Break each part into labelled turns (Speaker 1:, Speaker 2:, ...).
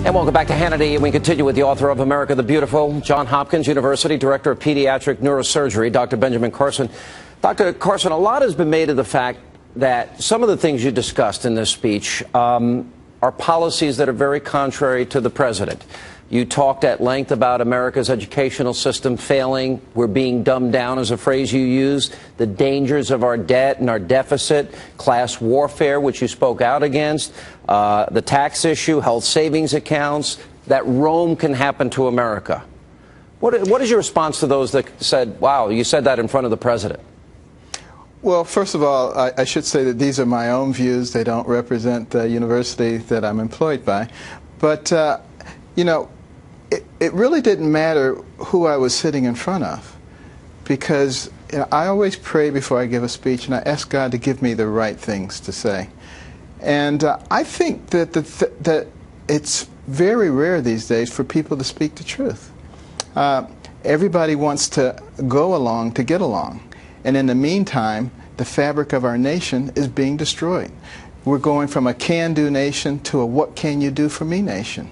Speaker 1: And welcome back to Hannity. We continue with the author of America the Beautiful, Johns Hopkins University Director of Pediatric Neurosurgery, Dr. Benjamin Carson. Dr. Carson, a lot has been made of the fact that some of the things you discussed in this speech are policies that are very contrary to the president. You talked at length about America's educational system failing. We're being dumbed down, is a phrase you used. The dangers of our debt and our deficit, class warfare, which you spoke out against, the tax issue, health savings accounts, that Rome can happen to America. What is your response to those that said, wow, you said that in front of the president?
Speaker 2: Well, first of all, I should say that these are my own views. They don't represent the university that I'm employed by. But, you know, it really didn't matter who I was sitting in front of, because I always pray before I give a speech, and I ask God to give me the right things to say. And I think that that it's very rare these days for people to speak the truth. Everybody wants to go along to get along. And in the meantime, the fabric of our nation is being destroyed. We're going from a can-do nation to a what can you do for me nation.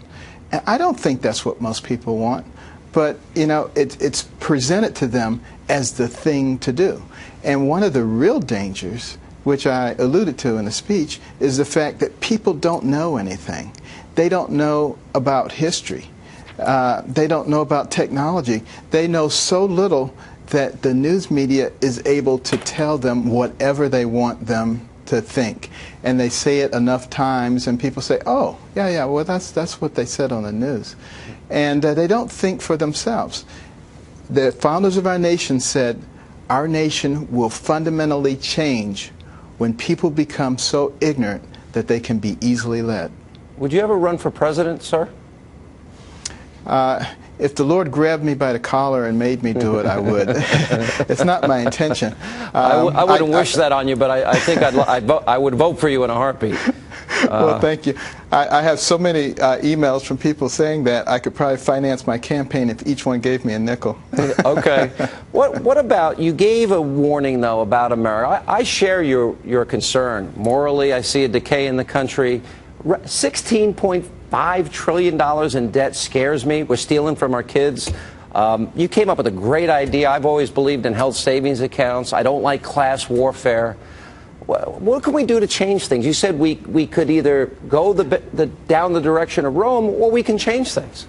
Speaker 2: And I don't think that's what most people want, but you know, it's presented to them as the thing to do. And one of the real dangers, which I alluded to in the speech, is the fact that people don't know anything. They don't know about history. They don't know about technology. They know so little that the news media is able to tell them whatever they want them to think. And they say it enough times and people say, oh, yeah, well, that's what they said on the news. And they don't think for themselves. The founders of our nation said, our nation will fundamentally change when people become so ignorant that they can be easily led.
Speaker 1: Would you ever run for president, sir?
Speaker 2: If the Lord grabbed me by the collar and made me do it, I would. It's not my intention.
Speaker 1: I wouldn't wish that on you, but I think I would vote for you in a heartbeat.
Speaker 2: Well, thank you. I have so many emails from people saying that I could probably finance my campaign if each one gave me a nickel.
Speaker 1: Okay. What about, you gave a warning, though, about America. I share your concern. Morally, I see a decay in the country. $16.5 trillion in debt scares me. We're stealing from our kids. You came up with a great idea. I've always believed in health savings accounts. I don't like class warfare. What can we do to change things? You said we could either go down the direction of Rome, or we can change things.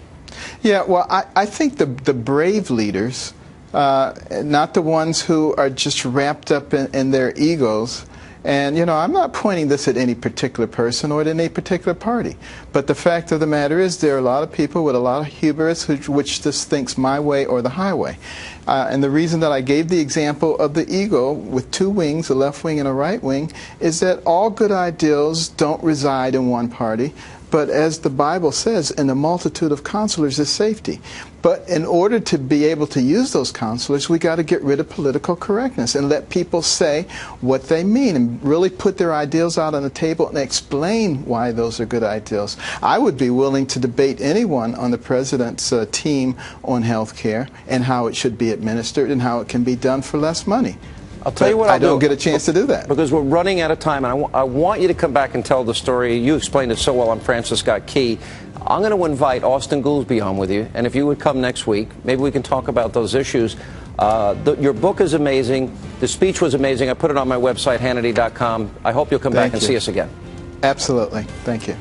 Speaker 2: Yeah, well, I think the brave leaders, not the ones who are just wrapped up in their egos. And, you know, I'm not pointing this at any particular person or at any particular party. But the fact of the matter is there are a lot of people with a lot of hubris which just thinks my way or the highway. And the reason that I gave the example of the eagle with two wings, a left wing and a right wing, is that all good ideals don't reside in one party. But as the Bible says, in a multitude of counselors is safety. But in order to be able to use those counselors, we got to get rid of political correctness and let people say what they mean and really put their ideals out on the table and explain why those are good ideals. I would be willing to debate anyone on the president's team on health care and how it should be administered and how it can be done for less money.
Speaker 1: I'll tell you what
Speaker 2: I don't get a chance to do that.
Speaker 1: Because we're running out of time, and I want you to come back and tell the story. You explained it so well on Francis Scott Key. I'm going to invite Austin Goolsbee on with you, and if you would come next week, maybe we can talk about those issues. Your book is amazing. The speech was amazing. I put it on my website, Hannity.com. I hope you'll come back and see us again.
Speaker 2: Absolutely. Thank you.